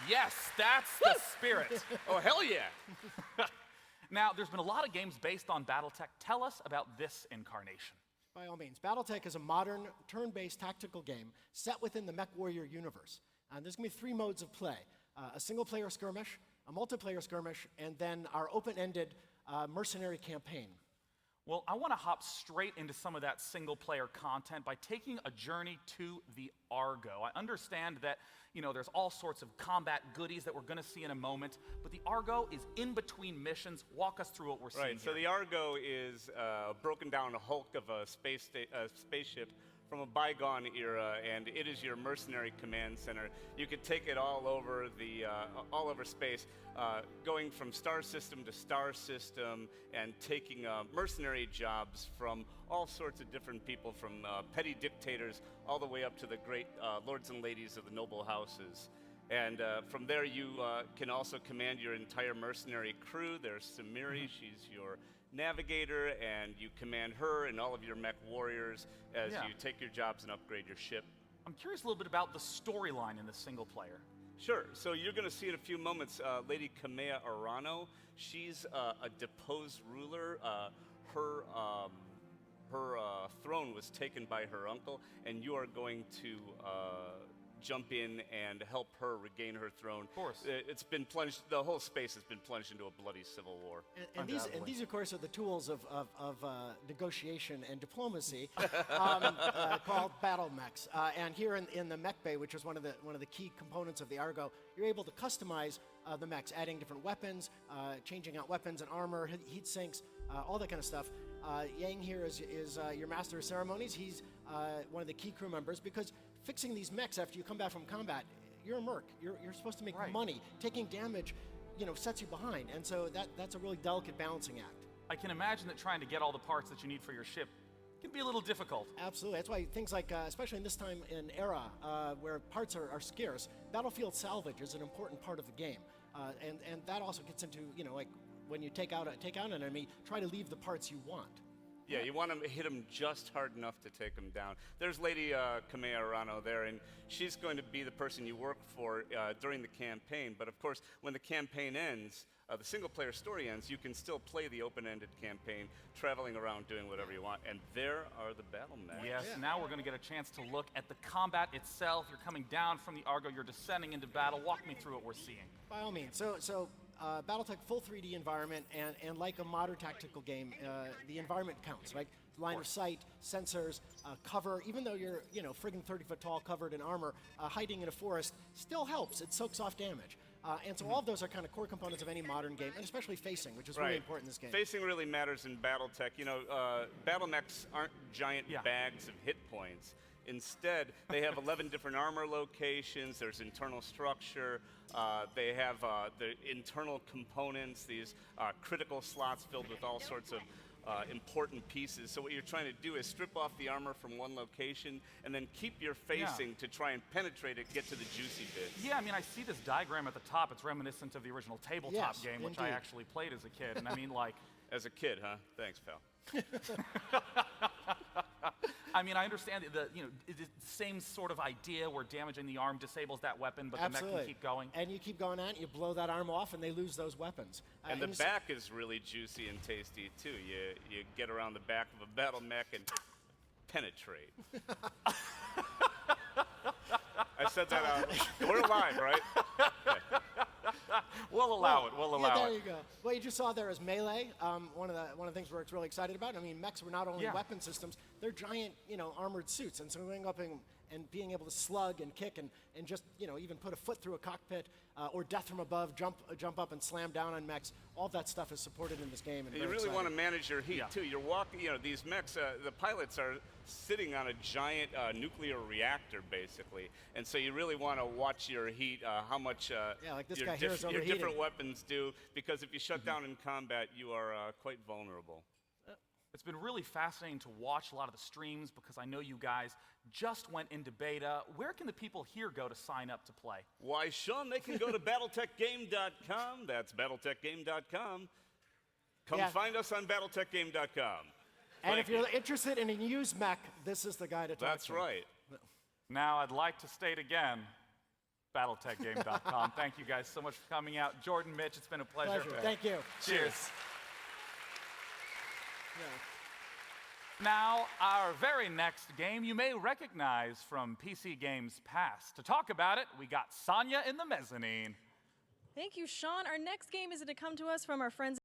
Yes, that's the spirit. Oh, hell yeah. Now, there's been a lot of games based on BattleTech. Tell us about this incarnation. By all means, BattleTech is a modern, turn-based tactical game set within the Mech Warrior universe. There's going to be 3 modes of play: a single-player skirmish, a multiplayer skirmish, and then our open-ended mercenary campaign. Well, I want to hop straight into some of that single-player content by taking a journey to the Argo. I understand that, there's all sorts of combat goodies that we're going to see in a moment, but the Argo is in between missions. Walk us through what we're seeing Right, so here. the Argo is a broken down hulk of a spaceship from a bygone era, and it is your mercenary command center. You could take it all over all over space, going from star system to star system, and taking mercenary jobs from all sorts of different people, from petty dictators all the way up to the great lords and ladies of the noble houses. And from there, you can also command your entire mercenary crew. There's Samiri, she's your navigator, and you command her and all of your mech warriors as you take your jobs and upgrade your ship. I'm curious a little bit about the storyline in the single player. Sure. So you're going to see in a few moments Lady Kamea Arano. She's a deposed ruler. Her throne was taken by her uncle, and you are going to jump in and help her regain her throne. Of course. It's been plunged, the whole space has been plunged into a bloody civil war. And these, of course, are the tools of negotiation and diplomacy called battle mechs. And here in the Mech Bay, which is one of the key components of the Argo, you're able to customize the mechs, adding different weapons, changing out weapons and armor, heat sinks, all that kind of stuff. Yang here is your master of ceremonies. He's one of the key crew members, because fixing these mechs after you come back from combat, you're a merc. You're supposed to make money. Taking damage, sets you behind, and so that's a really delicate balancing act. I can imagine that trying to get all the parts that you need for your ship can be a little difficult. Absolutely. That's why things like, especially in this time in era where parts are scarce, battlefield salvage is an important part of the game, and that also gets into like when you take out an enemy, try to leave the parts you want. Yeah, you want to hit them just hard enough to take them down. There's Lady Kamea Arano there, and she's going to be the person you work for during the campaign. But of course, when the campaign ends, the single-player story ends, you can still play the open-ended campaign, traveling around doing whatever you want. And there are the battle mechs. Yes, now we're going to get a chance to look at the combat itself. You're coming down from the Argo, you're descending into battle. Walk me through what we're seeing. By all means. So BattleTech full 3D environment, and like a modern tactical game, the environment counts, right? Line of sight, sensors, cover. Even though you're, friggin' 30 foot tall, covered in armor, hiding in a forest still helps. It soaks off damage. And so all of those are kind of core components of any modern game, and especially facing, which is really important in this game. Facing really matters in BattleTech. Battle mechs aren't giant bags of hit points. Instead, they have 11 different armor locations. There's internal structure. They have the internal components, these critical slots filled with all sorts of important pieces. So what you're trying to do is strip off the armor from one location and then keep your facing to try and penetrate it, get to the juicy bits. Yeah, I mean, I see this diagram at the top. It's reminiscent of the original tabletop game, which I actually played as a kid. And I mean, like... As a kid, huh? Thanks, pal. I mean, I understand it's the same sort of idea where damaging the arm disables that weapon, but the mech can keep going. And you keep going on, you blow that arm off, and they lose those weapons. And the back is really juicy and tasty, too. You get around the back of a battle mech and penetrate. I said that out. We're alive, right? Okay. We'll allow it. We'll allow it. There you go. What you just saw there is Melee. One of the things we're really excited about. I mean, mechs were not only weapon systems; they're giant, armored suits. And so going up and being able to slug and kick and just even put a foot through a cockpit or death from above, jump up and slam down on mechs. All that stuff is supported in this game. And you really want to manage your heat too. You're walking. These mechs. The pilots are sitting on a giant nuclear reactor, basically, and so you really want to watch your heat. How much like this guy here is your overheating. different weapons do, because if you shut down in combat, you are quite vulnerable. It's been really fascinating to watch a lot of the streams, because I know you guys just went into beta. Where can the people here go to sign up to play? Why, Sean, they can go to BattleTechGame.com. That's BattleTechGame.com. Come find us on BattleTechGame.com. And if you're interested in a used mech, this is the guy to talk to. That's right. Now, I'd like to state again, BattleTechGame.com. Thank you guys so much for coming out. Jordan, Mitch, it's been a pleasure. Thank you. Cheers. Yeah. Now, our very next game you may recognize from PC Games past. To talk about it, we got Sonia in the mezzanine. Thank you, Sean. Our next game is to come to us from our friends